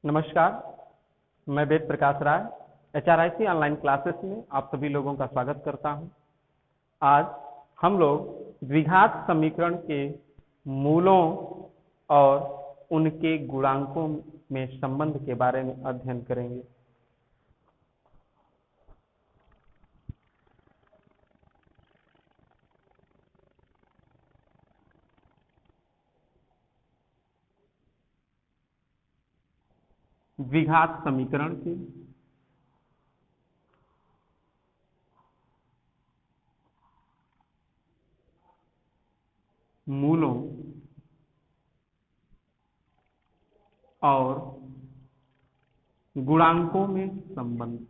नमस्कार, मैं Ved Prakash Rai HRIC online classes में आप सभी लोगों का स्वागत करता हूं। आज हम लोग द्विघात समीकरण के मूलों और उनके गुणांकों में संबंध के बारे में अध्ययन करेंगे। द्विघात समीकरण के मूलों और गुणांकों में संबंध।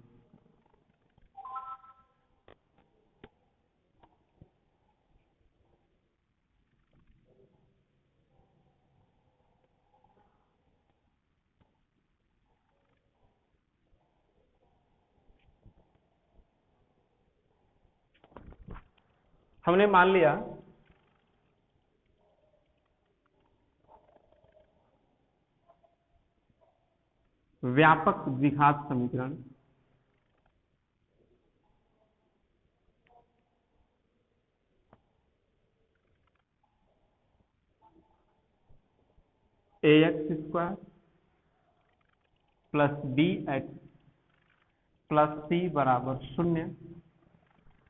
हमने मान लिया व्यापक द्विघात समीकरण ax² plus bx plus c बराबर 0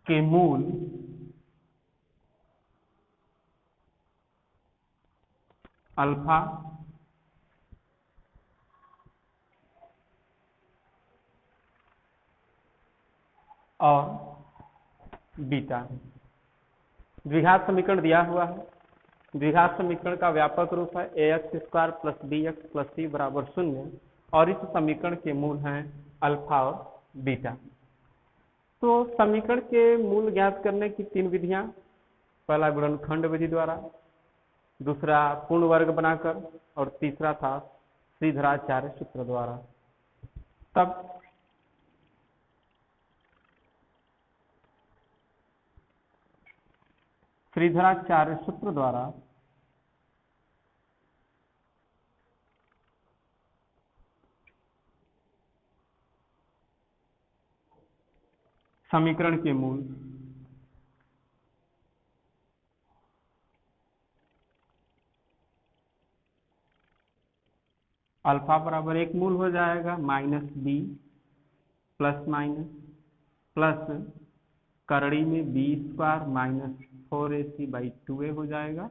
के मूल अल्फा और बीटा। द्विघात समीकरण दिया हुआ है। द्विघात समीकरण का व्यापक रूप है ax² plus bx plus c बराबर 0 और इस समीकरण के मूल हैं अल्फा और बीटा। तो समीकरण के मूल ज्ञात करने की तीन विधियां, पहला गुणनखंड विधि द्वारा, दूसरा पूर्ण वर्ग बनाकर और तीसरा था श्रीधराचार्य सूत्र द्वारा। तब श्रीधराचार्य सूत्र द्वारा समीकरण के मूल अल्फा बराबर एक मूल हो जाएगा -b प्लस माइनस प्लस करड़ी में b² माइनस 4ac/2a हो जाएगा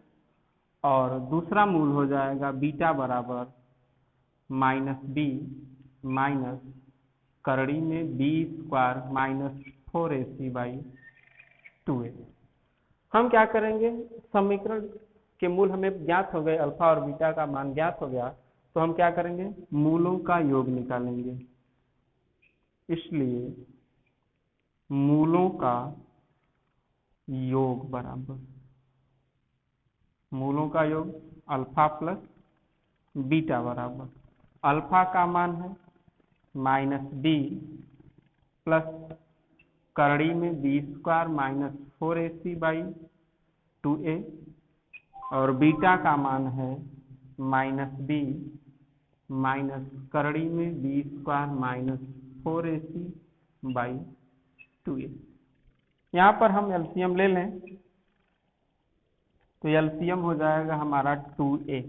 और दूसरा मूल हो जाएगा बीटा बराबर -b माइनस करड़ी में b² माइनस 4ac/2a। हम क्या करेंगे, समीकरण के मूल हमें ज्ञात हो गए, अल्फा और बीटा का मान ज्ञात हो गया, तो हम क्या करेंगे, मूलों का योग निकालेंगे। इसलिए मूलों का योग बराबर मूलों का योग अल्फा प्लस बीटा बराबर अल्फा का मान है -b प्लस करड़ी में b² माइनस 4ac/2a और बीटा का मान है -b माइनस करड़ी में b² माइनस 4ac/2a। यहाँ पर हम एलसीएम ले लें तो एलसीएम हो जाएगा हमारा 2a।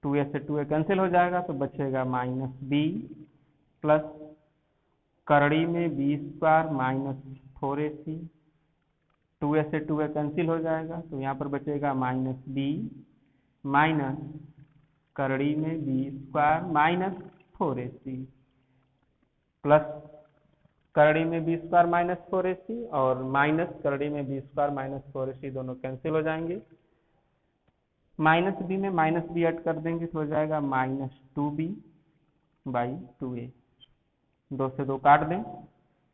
2a से 2a कैंसिल हो जाएगा तो बचेगा -b प्लस करड़ी में b² माइनस 4ac। 2a से 2a कैंसिल हो जाएगा तो यहाँ पर बचेगा -b माइनस करड़ी में b² माइनस 4ac प्लस करड़ी में b² माइनस 4ac और माइनस करड़ी में b² माइनस 4ac दोनों कैंसिल हो जाएंगे। -b में -b ऐड कर देंगे तो हो जाएगा -2b/2a। 2 से 2 काट दें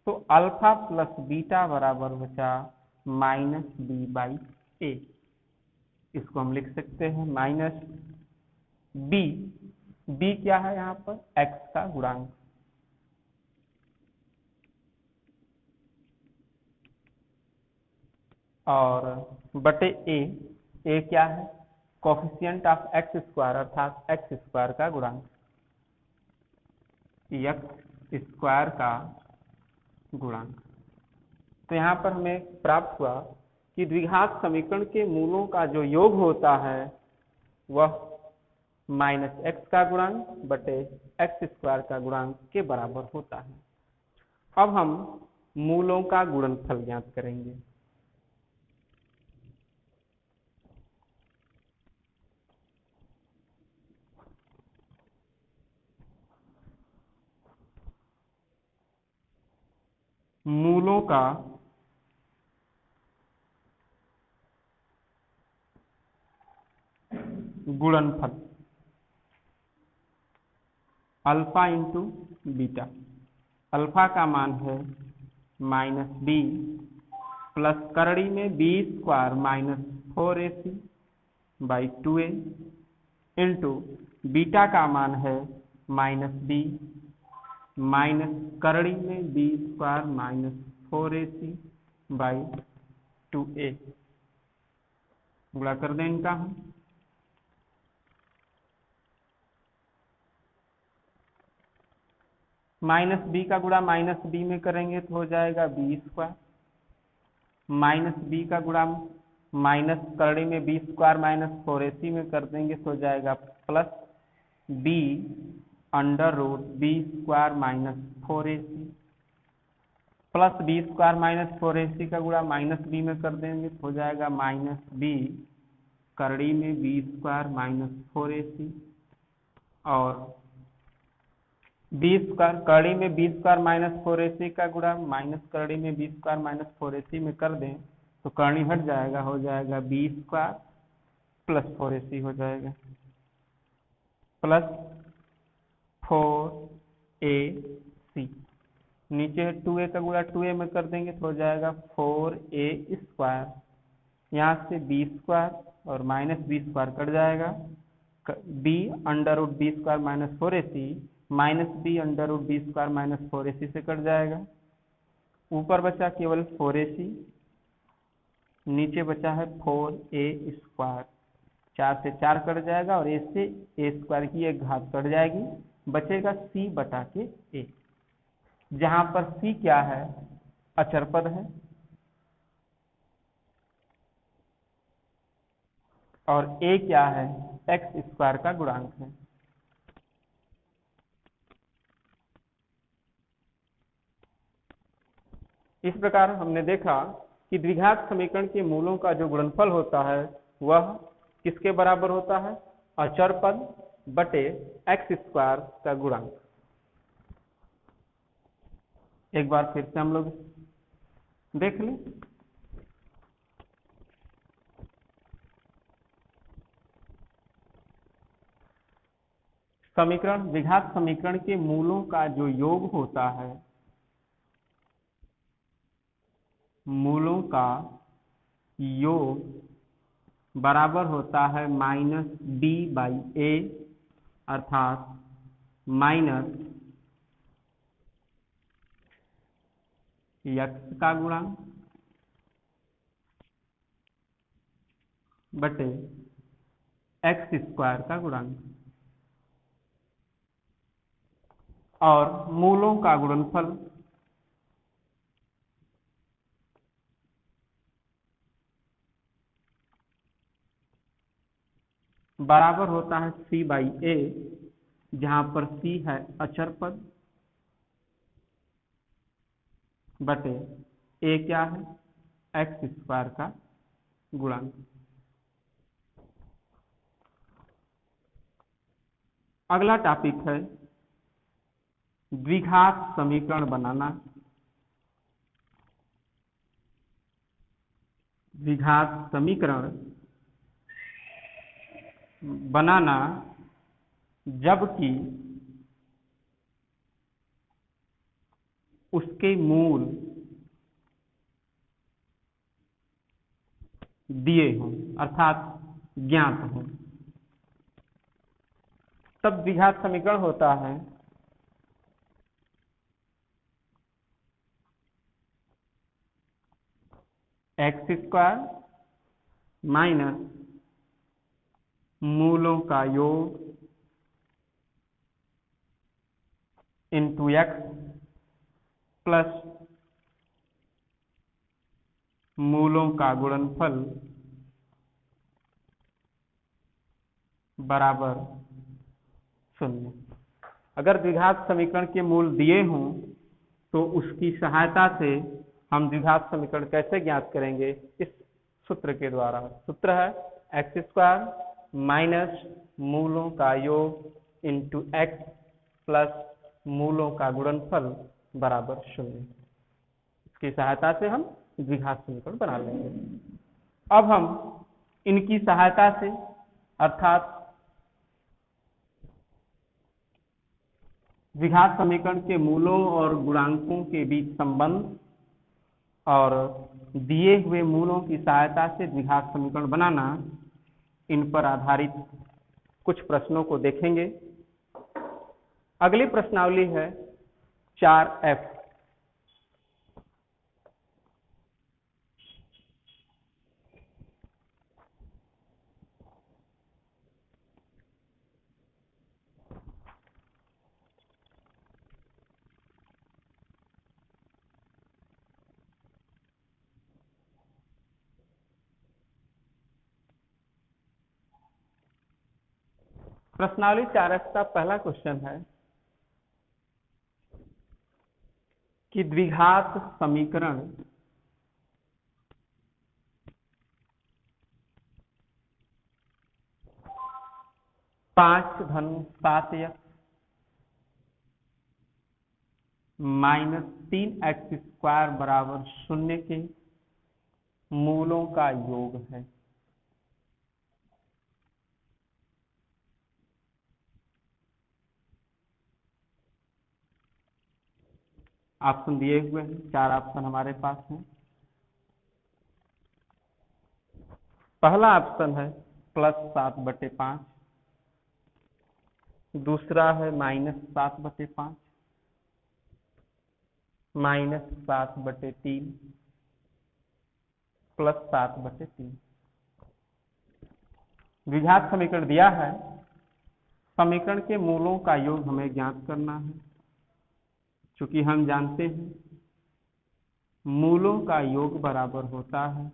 तो अल्फा प्लस बीटा बराबर बचा -b/a। इसको हम लिख सकते हैं -b क्या है यहाँ पर, x का गुणांक, और बटे a क्या है, कोफिशिएंट ऑफ एक्स स्क्वायर अर्थात एक्स स्क्वायर का गुणांक, एक्स स्क्वायर का गुणांक। तो यहाँ पर हमें प्राप्त हुआ कि द्विघात समीकरण के मूलों का जो योग होता है वह माइनस एक्स का गुणांक बटे एक्स स्क्वायर का गुणांक के बराबर होता है। अब हम मूलों का गुणनफल ज्ञात करेंगे। मूलों का गुणनफल अल्फा इंटू बीटा। अल्फा का मान है -b प्लस करड़ी में B square -4ac by 2a into बीटा का मान है -b माइनस करड़ी में B square -4ac by 2a। गुणा कर दें इनका हम। -b का गुणा -b में करेंगे तो हो जाएगा बी स्क्वायर, -b का गुणा माइनस करड़ी में बी स्क्वायर -4ac में कर देंगे तो हो जाएगा plus b under root B square -4ac plus B square -4ac का गुणा -b में कर देंगे तो हो जाएगा -b करड़ी में बी स्क्वायर -4ac और बी स्क्वायर करड़ी में बी स्क्वायर -4ac का गुणा माइनस करड़ी में बी स्क्वायर -4ac में कर दें तो करणी हट जाएगा, हो जाएगा बी स्क्वायर प्लस 4ac हो जाएगा प्लस 4ac। नीचे 2a का गुणा 2a में कर देंगे तो हो जाएगा 4a स्क्वायर, यहाँ से बी स्क्वायर और -b स्क्वायर कट जाएगा, b under root B square -4ac -b under root B square -4ac से कट जाएगा। ऊपर बचा केवल 4ac, नीचे बचा है 4a स्क्वायर, 4 से 4 कट जाएगा और a से a स्क्वायर की एक घात कट जाएगी, बचेगा c बटा के a, जहां पर c क्या है, अचर पद है और a क्या है, एक्स स्क्वायर का गुणांक है। इस प्रकार हमने देखा कि द्विघात समीकरण के मूलों का जो गुणनफल होता है वह किसके बराबर होता है, अचर पद बटे एक्स स्क्वायर का गुणांक। एक बार फिर से हम लोग देख लें। समीकरण द्विघात समीकरण के मूलों का जो योग होता है, मूलों का योग बराबर होता है -b/a अर्थात -x का गुणांक बटे एक्स स्क्वायर का गुणांक और मूलों का गुणनफल बराबर होता है c/a, जहां पर c है अचर पद बटे a क्या है, एक्स स्क्वायर का गुणांक। अगला टॉपिक है द्विघात समीकरण बनाना। द्विघात समीकरण बनाना जबकि उसके मूल दिए हों अर्थात ज्ञात हों, तब द्विघात समीकरण होता है एक्स स्क्वायर माइनस मूलों का योग इंटू एक्स प्लस मूलों का गुणनफल बराबर 0। अगर द्विघात समीकरण के मूल दिए हों तो उसकी सहायता से हम द्विघात समीकरण कैसे ज्ञात करेंगे? इस सूत्र के द्वारा। सूत्र है एक्स स्क्वायर माइनस मूलों का योग इंटू एक्स प्लस मूलों का गुणनफल बराबर 0। इसकी सहायता से हम द्विघात समीकरण बना लेंगे। अब हम इनकी सहायता से अर्थात द्विघात समीकरण के मूलों और गुणांकों के बीच संबंध और दिए हुए मूलों की सहायता से द्विघात समीकरण बनाना, इन पर आधारित कुछ प्रश्नों को देखेंगे। अगली प्रश्नावली है 4F। प्रश्नावली 4F का पहला क्वेश्चन है कि द्विघात समीकरण पांच धन 7x माइनस 3x स्क्वायर बराबर 0 के मूलों का योग है। ऑप्शन दिए हुए हैं, 4 ऑप्शन हमारे पास हैं। पहला ऑप्शन है +7/5, दूसरा है -7/5, -7/3, +7/3। द्विघात समीकरण दिया है, समीकरण के मूलों का योग हमें ज्ञात करना है। चूंकि हम जानते हैं मूलों का योग बराबर होता है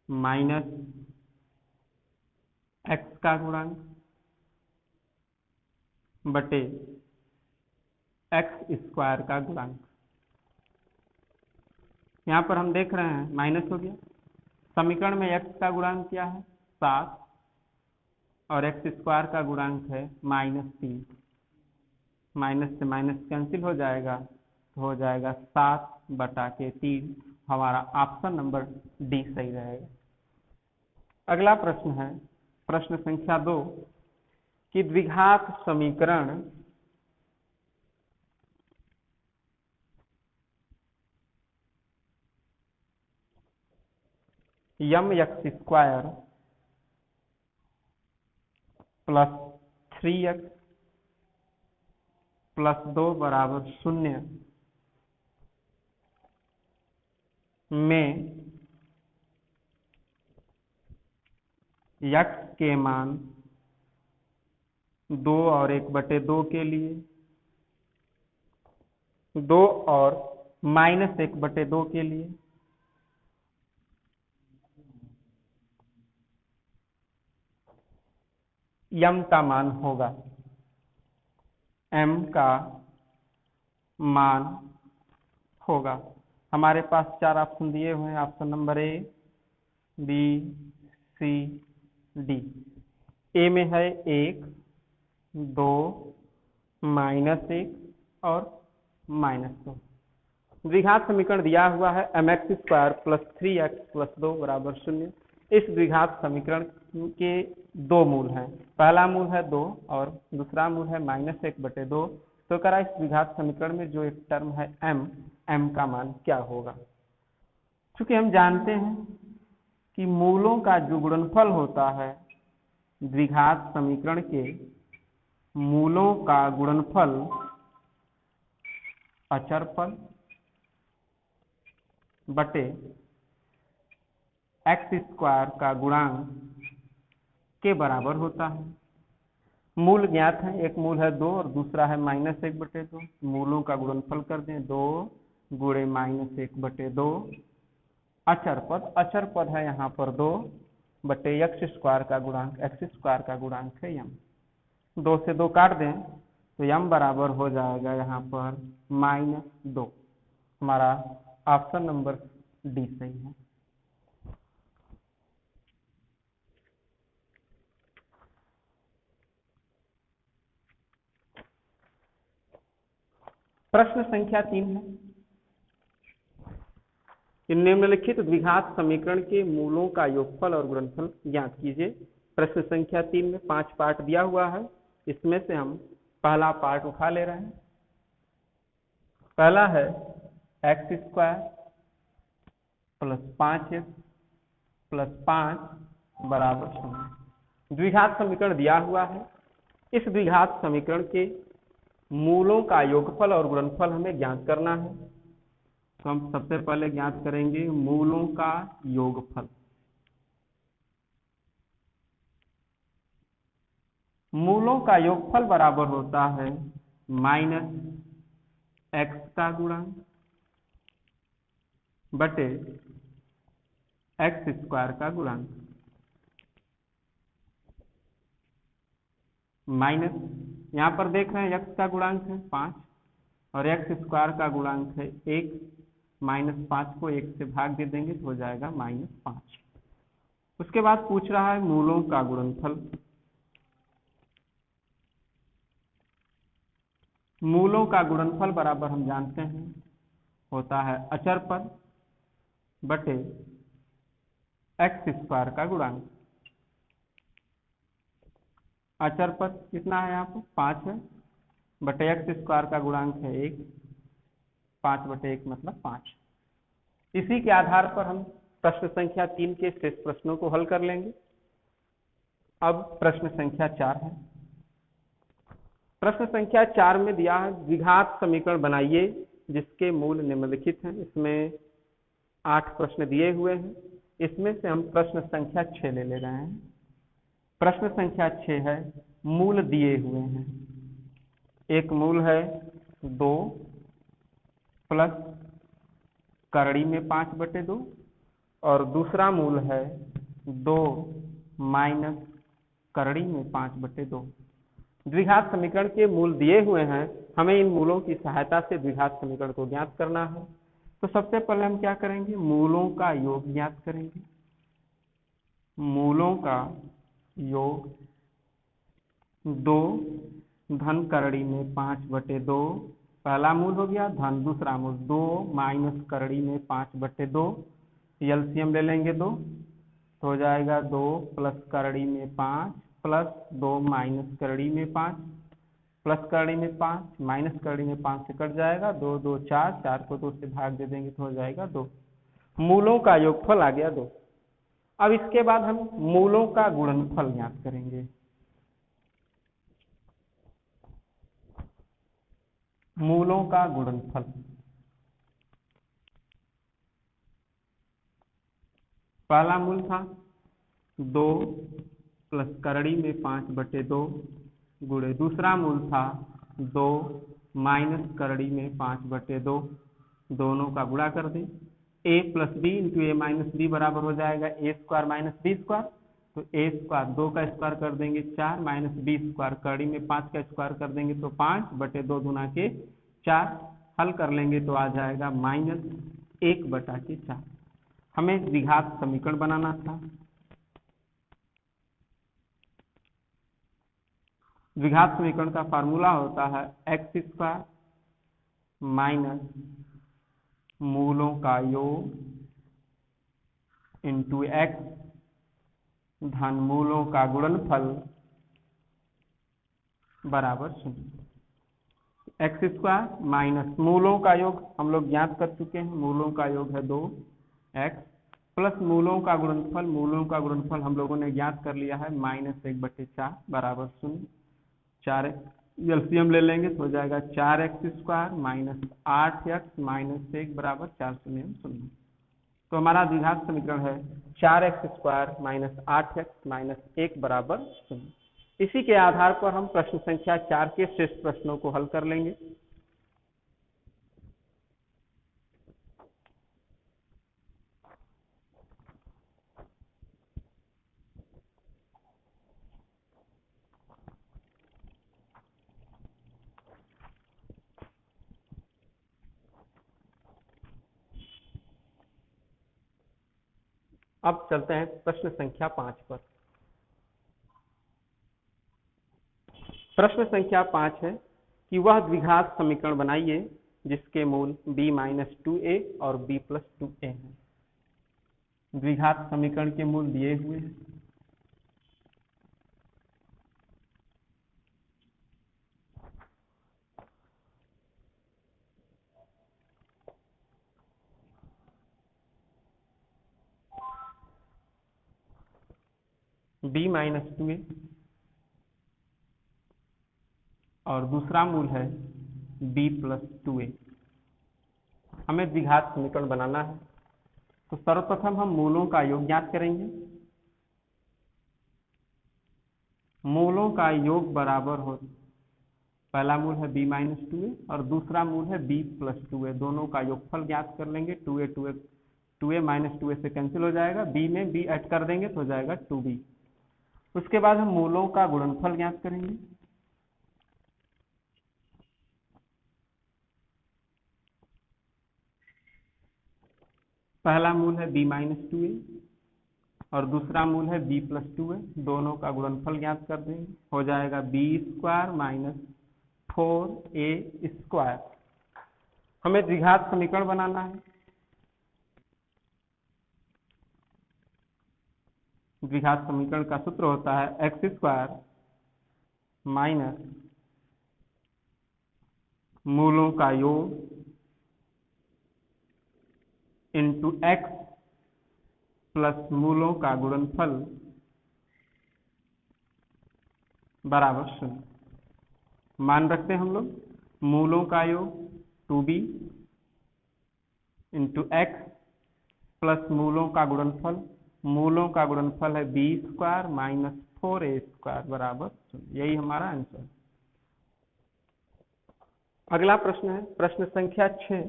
-x का गुणांक बटे x स्क्वायर का गुणांक। यहाँ पर हम देख रहे हैं माइनस हो गया। समीकरण में x का गुणांक क्या है? 7 और x स्क्वायर का गुणांक है -3। माइनस से माइनस कैंसिल हो जाएगा तो हो जाएगा 7/3। हमारा ऑप्शन नंबर डी सही रहेगा। अगला प्रश्न है प्रश्न संख्या 2 कि द्विघात समीकरण mx² प्लस 3x प्लस 2 बराबर 0 में x के मान 2 और 1/2 के लिए, 2 और -1/2 के लिए, m का मान होगा। m का मान होगा। हमारे पास 4 ऑप्शन दिए हुए हैं। Option number A, B, C, D. A में है 1, 2, -1 और -2। द्विघात समीकरण दिया हुआ है mx² प्लस 3x प्लस 2 बराबर 0। इस द्विघात समीकरण के दो मूल हैं। पहला मूल है 2 और दूसरा मूल है -1/2। तो करा इस द्विघात समीकरण में जो एक टर्म है m का मान क्या होगा? चूंकि हम जानते हैं कि मूलों का जो गुणनफल होता है, द्विघात समीकरण के मूलों का गुणनफल अचरफल बटे x² का गुणांक के बराबर होता है। मूल ज्ञात है, एक मूल है 2 और दूसरा है -1/2। मूलों का गुणनफल कर दें, 2 गुणे -1/2। अचर पद है यहाँ पर 2 बटे x² का गुणांक, x² का गुणांक है m। 2 से 2 काट दें तो m बराबर हो जाएगा यहाँ पर -2। हमारा ऑप्शन नंबर डी सही है। प्रश्न संख्या 3 है, निम्नलिखित द्विघात समीकरण के मूलों का योगफल और गुणनफल ज्ञात कीजिए। प्रश्न संख्या 3 में 5 पार्ट दिया हुआ है, इसमें से हम पहला पार्ट उठा ले रहे हैं। पहला है x² + 5x + 5 बराबर 0। द्विघात समीकरण दिया हुआ है, इस द्विघात समीकरण के मूलों का योगफल और गुणनफल हमें ज्ञात करना है। तो हम सबसे पहले ज्ञात करेंगे मूलों का योगफल। मूलों का योगफल बराबर होता है -x का गुणांक बटे x² का गुणांक। माइनस यहाँ पर देख रहे हैं x का गुणांक है 5 और x² का गुणांक है 1। -5 को 1 से भाग दे देंगे तो हो जाएगा -5। उसके बाद पूछ रहा है मूलों का गुणनफल। मूलों का गुणनफल बराबर हम जानते हैं होता है अचर पद बटे x² का गुणांक। अचर पद कितना है यहाँ पर 5 है बटे x² का गुणांक है 1। 5 बटे 1 मतलब 5। इसी के आधार पर हम प्रश्न संख्या 3 के शेष प्रश्नों को हल कर लेंगे। अब प्रश्न संख्या 4 है। प्रश्न संख्या 4 में दिया है द्विघात समीकरण बनाइए जिसके मूल निम्नलिखित हैं। इसमें 8 प्रश्न दिए हुए हैं, इसमें से हम प्रश्न संख्या 6 ले रहे हैं। प्रश्न संख्या 6 है, मूल दिए हुए हैं। एक मूल है 2 प्लस करड़ी में 5/2 और दूसरा मूल है 2 माइनस करड़ी में 5/2। द्विघात समीकरण के मूल दिए हुए हैं, हमें इन मूलों की सहायता से द्विघात समीकरण को ज्ञात करना है। तो सबसे पहले हम क्या करेंगे, मूलों का योग ज्ञात करेंगे। मूलों का योग 2 धन करड़ी में 5/2 पहला मूल हो गया, धन दूसरा मूल 2 माइनस करड़ी में 5/2। एलसीएम ले लेंगे 2 तो हो जाएगा 2 प्लस करड़ी में 5 प्लस 2 माइनस करड़ी में 5 प्लस करड़ी में 5 माइनस करड़ी में 5 से कट जाएगा 2 2 4, 4 को 2 से भाग दे देंगे तो हो जाएगा 2। मूलों का योगफल आ गया 2। अब इसके बाद हम मूलों का गुणनफल ज्ञात करेंगे। मूलों का गुणनफल पहला मूल था 2 प्लस करड़ी में 5/2 गुणे दूसरा मूल था 2 माइनस करड़ी में 5/2। दोनों का गुणा कर दें, a plus B into A minus B बराबर हो जाएगा a² माइनस b²। तो a², 2 का स्क्वायर कर देंगे 4 माइनस b² करड़ी में 5 का स्क्वायर कर देंगे तो 5/2 गुना के 4। हल कर लेंगे तो आ जाएगा -1/4। हमें द्विघात समीकरण बनाना था। द्विघात समीकरण का फार्मूला होता है x² माइनस मूलों का योग इंटू x धन मूलों का गुणनफल बराबर 0। x² माइनस मूलों का योग हम लोग ज्ञात कर चुके हैं, मूलों का योग है 2x प्लस मूलों का गुणनफल। मूलों का गुणनफल हम लोगों ने ज्ञात कर लिया है -1/4 बराबर 0। 4 एलसीएम ले लेंगे तो हो जाएगा 4x² माइनस 8x माइनस 1 बराबर 4 0 0। तो हमारा द्विघात समीकरण है 4x² माइनस 8x माइनस 1 बराबर 0। इसी के आधार पर हम प्रश्न संख्या 4 के शेष प्रश्नों को हल कर लेंगे। अब चलते हैं प्रश्न संख्या 5 पर। प्रश्न संख्या 5 है कि वह द्विघात समीकरण बनाइए जिसके मूल b माइनस 2a और b प्लस 2a हैं। द्विघात समीकरण के मूल दिए हुए हैं। b माइनस 2a और दूसरा मूल है b प्लस 2a। हमें द्विघात समीकरण बनाना है, तो सर्वप्रथम हम मूलों का योग ज्ञात करेंगे। मूलों का योग बराबर हो, पहला मूल है b माइनस 2a और दूसरा मूल है b प्लस 2a। दोनों का योगफल ज्ञात कर लेंगे। 2a माइनस 2a से कैंसिल हो जाएगा, b में b ऐड कर देंगे तो हो जाएगा 2b। उसके बाद हम मूलों का गुणनफल ज्ञात करेंगे। पहला मूल है b माइनस 2a और दूसरा मूल है b प्लस 2a। दोनों का गुणनफल ज्ञात कर देंगे, हो जाएगा b² माइनस 4a²। हमें द्विघात समीकरण बनाना है। द्विघात समीकरण का सूत्र होता है x² माइनस मूलों का योग इंटू x प्लस मूलों का गुणनफल बराबर 0। मान रखते हैं हम लोग मूलों का योग 2b इंटू x प्लस मूलों का गुणनफल, मूलों का गुणनफल है b² माइनस 4a² बराबर 0। यही हमारा आंसर है। अगला प्रश्न है प्रश्न संख्या 6।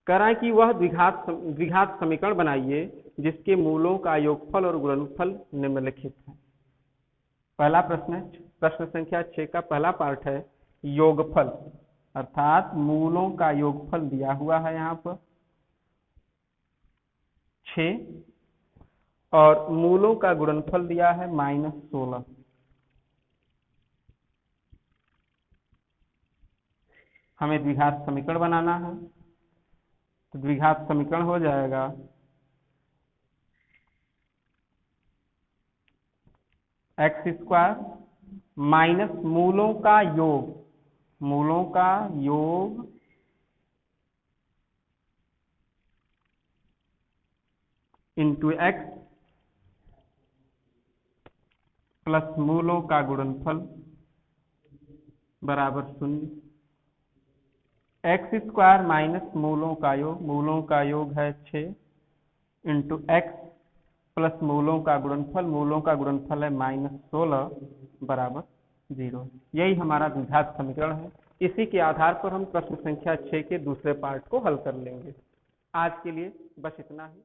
कह रहा है कि वह द्विघात समीकरण बनाइए जिसके मूलों का योगफल और गुणनफल निम्नलिखित है। पहला प्रश्न है, प्रश्न संख्या 6 का पहला पार्ट है योगफल, अर्थात मूलों का योगफल दिया हुआ है यहाँ पर 6 और मूलों का गुणनफल दिया है -16। हमें द्विघात समीकरण बनाना है, तो द्विघात समीकरण हो जाएगा x² माइनस मूलों का योग इंटू x प्लस मूलों का गुणनफल बराबर 0। x² माइनस मूलों का योग है 6 इंटू x प्लस मूलों का गुणनफल है -16 बराबर 0। यही हमारा द्विघात समीकरण है। इसी के आधार पर हम प्रश्न संख्या 6 के दूसरे पार्ट को हल कर लेंगे। आज के लिए बस इतना ही।